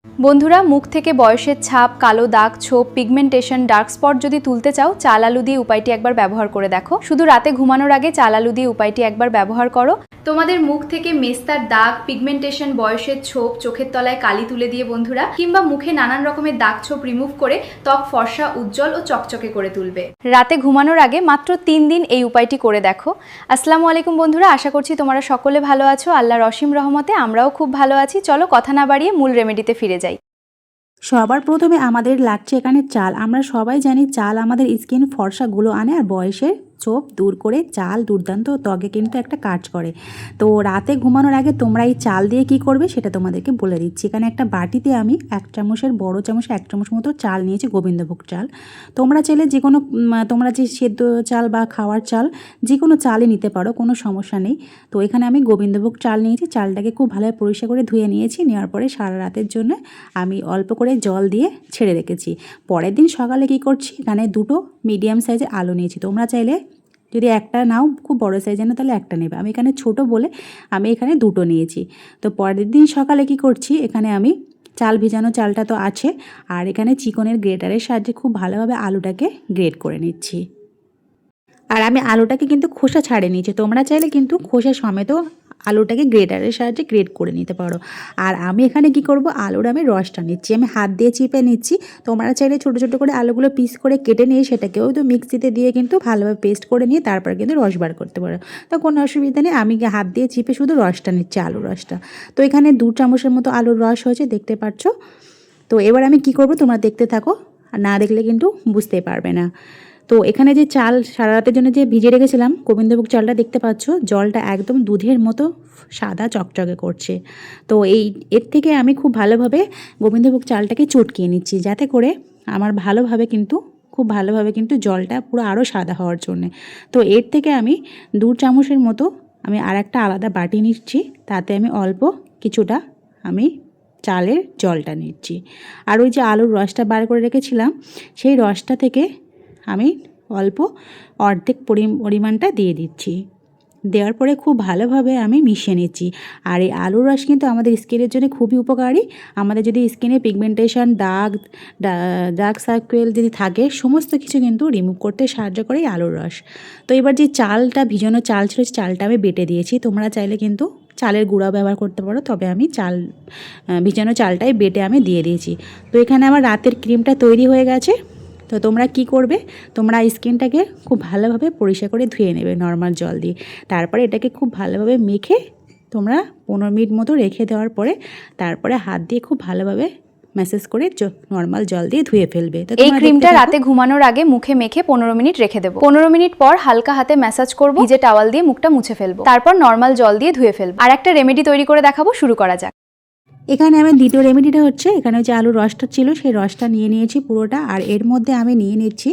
বন্ধুরা, মুখ থেকে বয়সের ছাপ, কালো দাগ, ছোপ, পিগমেন্টেশন, ডার্ক স্পট যদি তুলতে চাও, চাল আলু দিয়ে উপায়টি একবার ব্যবহার করে দেখো। শুধু রাতে ঘুমানোর আগে চাল আলু দিয়ে উপায়টি একবার ব্যবহার করো। তোমাদের মুখ থেকে মেস্তার দাগ, পিগমেন্টেশন, বয়সের ছোপ, চোখের তলায় কালি তুলে দিয়ে বন্ধুরা, কিংবা মুখে নানান রকমের দাগ ছোপ রিমুভ করে ত্বক ফর্সা, উজ্জ্বল ও চকচকে করে তুলবে। রাতে ঘুমানোর আগে মাত্র 3 দিন এই উপায়টি করে দেখো। আসসালামু আলাইকুম বন্ধুরা, আশা করছি তোমরা সকলে ভালো আছো। আল্লাহর অসীম রহমতে আমরাও খুব ভালো আছি। চলো কথা না বাড়িয়ে মূল রেমেডিতে ফিরে যাই। সবার প্রথমে আমাদের লাগছে এখানে চাল। আমরা সবাই জানি চাল আমাদের স্কিন ফর্সাগুলো আনে আর বয়সের ছোপ দূর করে। চাল দুর্দান্ত ত্বকে কিন্তু একটা কাজ করে। তো রাতে ঘুমানোর আগে তোমরা এই চাল দিয়ে কি করবে সেটা তোমাদেরকে বলে দিচ্ছি। এখানে একটা বাটিতে আমি 1 চামচের বড় চামচে 1 চামচ মতো চাল নিয়েছি, গোবিন্দভোগ চাল। তোমরা চাইলে যে কোনো তোমরা যে সেদ্ধ চাল বা খাওয়ার চাল যে কোনো চালই নিতে পারো, কোনো সমস্যা নেই। তো এখানে আমি গোবিন্দভোগ চাল নিয়েছি। চালটাকে খুব ভালোভাবে পরিষ্কার করে ধুয়ে নিয়েছি। নেওয়ার পরে সারা রাতের জন্য আমি অল্প করে জল দিয়ে ছেড়ে রেখেছি। পরের দিন সকালে কি করছি, এখানে 2টো মিডিয়াম সাইজের আলু নিয়েছি। তোমরা চাইলে যদি একটা নাও, খুব বড় সাইজের না, তাহলে একটা নেবে। আমি এখানে ছোট বলে আমি এখানে 2টো নিয়েছি। তো পরের দিন সকালে কি করছি, এখানে আমি চাল ভিজানো চালটা তো আছে, আর এখানে চিকনের গ্রেটারের সাহায্যে খুব ভালোভাবে আলুটাকে গ্রেট করে নিচ্ছি। আর আমি আলুটাকে কিন্তু খোসা ছাড়িয়ে নিয়েছি। তোমরা চাইলে কিন্তু খোসা সমেত আলুটাকে গ্রেটারের সাহায্যে গ্রেট করে নিতে পারো। আর আমি এখানে কি করব, আলুর আমি রসটা নিচ্ছি, আমি হাত দিয়ে চিপে নিচ্ছি। তোমরা চাইলে ছোটো ছোটো করে আলুগুলো পিস করে কেটে নিয়ে সেটাকেও তো মিক্সিতে দিয়ে কিন্তু ভালোভাবে পেস্ট করে নিয়ে তারপর কিন্তু রস বার করতে পারো। তো কোনো অসুবিধা নেই, আমি হাত দিয়ে চিপে শুধু রসটা নিচ্ছি, আলুর রসটা। তো এখানে 2 চামচের মতো আলুর রস হয়েছে, দেখতে পাচ্ছ। তো এবার আমি কি করব, তোমরা দেখতে থাকো, আর না দেখলে কিন্তু বুঝতে পারবে না। তো এখানে যে চাল সারা রাতের জন্য যে ভিজে রেখেছিলাম, গোবিন্দভোগ চালটা দেখতে পাচ্ছ, জলটা একদম দুধের মতো সাদা চকচকে করছে। তো এর থেকে আমি খুব ভালোভাবে গোবিন্দভোগ চালটাকে চটকিয়ে নিচ্ছি, যাতে করে আমার খুব ভালোভাবে কিন্তু জলটা পুরো আরও সাদা হওয়ার জন্যে। তো এর থেকে আমি 2 চামচের মতো আমি আর একটা আলাদা বাটি নিচ্ছি, তাতে আমি অল্প কিছুটা আমি চালের জলটা নিচ্ছি। আর ওই যে আলুর রসটা বার করে রেখেছিলাম, সেই রসটা থেকে আমি অল্প অর্ধেক পরিমাণটা দিয়ে দিচ্ছি। দেওয়ার পরে খুব ভালোভাবে আমি মিশিয়ে নিচ্ছি। আর এই আলুর রস কিন্তু আমাদের স্কিনের জন্য খুবই উপকারী। আমাদের যদি স্কিনে পিগমেন্টেশন, ডার্ক সার্কেল যদি থাকে, সমস্ত কিছু কিন্তু রিমুভ করতে সাহায্য করে এই আলুর রস। তো এবার যে চালটা, ভিজানো চাল ছিল, চালটা আমি বেটে দিয়েছি। তোমরা চাইলে কিন্তু চালের গুঁড়া ব্যবহার করতে পারো, তবে আমি ভিজানো চালটাই বেটে আমি দিয়ে দিয়েছি। তো এখানে আমার রাতের ক্রিমটা তৈরি হয়ে গেছে। তো তোমরা কি করবে, তোমরা স্কিনটাকে খুব ভালোভাবে পরিষ্কার করে ধুয়ে নেবে নর্মাল জল দিয়ে। তারপরে এটাকে খুব ভালোভাবে মেখে তোমরা 15 মিনিট মতো রেখে দেওয়ার পরে তারপরে হাত দিয়ে খুব ভালোভাবে ম্যাসেজ করে নর্মাল জল দিয়ে ধুয়ে ফেলবে। তো এই ক্রিমটা রাতে ঘুমানোর আগে মুখে মেখে 15 মিনিট রেখে দেবো। 15 মিনিট পর হালকা হাতে ম্যাসাজ করবো, ভিজে টাওয়াল দিয়ে মুখটা মুছে ফেলবো, তারপর নর্মাল জল দিয়ে ধুয়ে ফেলবো। আর একটা রেমেডি তৈরি করে দেখাবো, শুরু করা যাক। এখানে আমি দ্বিতীয় রেমেডিটা হচ্ছে, এখানে যে আলুর রসটা ছিল সেই রসটা নিয়ে নিয়েছি পুরোটা। আর এর মধ্যে আমি নিয়ে নিচ্ছি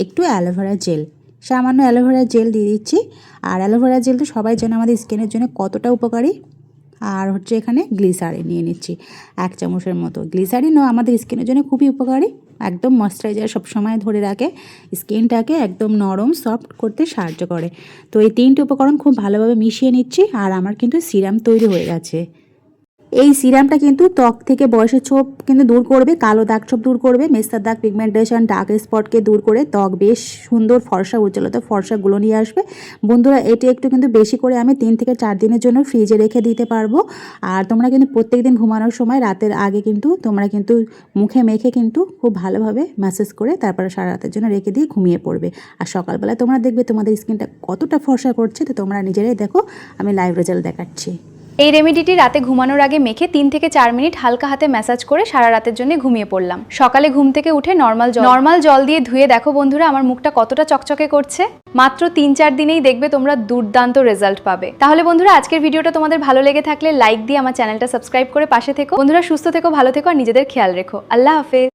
একটু অ্যালোভেরা জেল, সামান্য অ্যালোভেরা জেল দিয়ে দিচ্ছি। আর অ্যালোভেরা জেল তো সবাই জানে আমাদের স্কিনের জন্য কতটা উপকারী। আর হচ্ছে এখানে গ্লিসারিন নিয়ে নিচ্ছি 1 চামচের মতো। গ্লিসারিনও আমাদের স্কিনের জন্য খুবই উপকারী, একদম ময়েশ্চারাইজার সবসময় ধরে রাখে, স্কিনটাকে একদম নরম সফট করতে সাহায্য করে। তো এই 3টে উপকরণ খুব ভালোভাবে মিশিয়ে নিচ্ছি। আর আমার কিন্তু সিরাম তৈরি হয়ে গেছে। এই সিরামটা কিন্তু ত্বক থেকে বয়সের ছোপ কিন্তু দূর করবে, কালো দাগ ছোপ দূর করবে, মেস্তার দাগ, পিগমেন্টেশন, ডার্ক স্পটকে দূর করে ত্বক বেশ সুন্দর ফর্সা, উজ্জ্বলতা, ফর্সাগুলো নিয়ে আসবে। বন্ধুরা, এটি একটু কিন্তু বেশি করে আমি 3 থেকে 4 দিনের জন্য ফ্রিজে রেখে দিতে পারবো। আর তোমরা কিন্তু প্রত্যেকদিন ঘুমানোর সময় রাতের আগে কিন্তু তোমরা কিন্তু মুখে মেখে কিন্তু খুব ভালোভাবে ম্যাসেজ করে তারপরে সারা রাতের জন্য রেখে দিয়ে ঘুমিয়ে পড়বে। আর সকালবেলায় তোমরা দেখবে তোমাদের স্কিনটা কতটা ফর্সা করছে। তো তোমরা নিজেরাই দেখো, আমি লাইভ রেজাল্ট দেখাচ্ছি। এই রেমেডিটি রাতে ঘুমানোর আগে মেখে 3 থেকে 4 মিনিট হালকা হাতে ম্যাসাজ করে সারা রাতের জন্য ঘুমিয়ে পড়লাম। সকালে ঘুম থেকে উঠে নর্মাল জল দিয়ে ধুয়ে দেখো বন্ধুরা, আমার মুখটা কতটা চকচকে করছে। মাত্র 3-4 দিনেই দেখবে তোমরা দুর্দান্ত রেজাল্ট পাবে। তাহলে বন্ধুরা, আজকের ভিডিওটা তোমাদের ভালো লেগে থাকলে লাইক দিয়ে আমার চ্যানেলটা সাবস্ক্রাইব করে পাশে থেকো। বন্ধুরা, সুস্থ থেকো, ভালো থেকো, আর নিজেদের খেয়াল রেখো। আল্লাহ হাফেজ।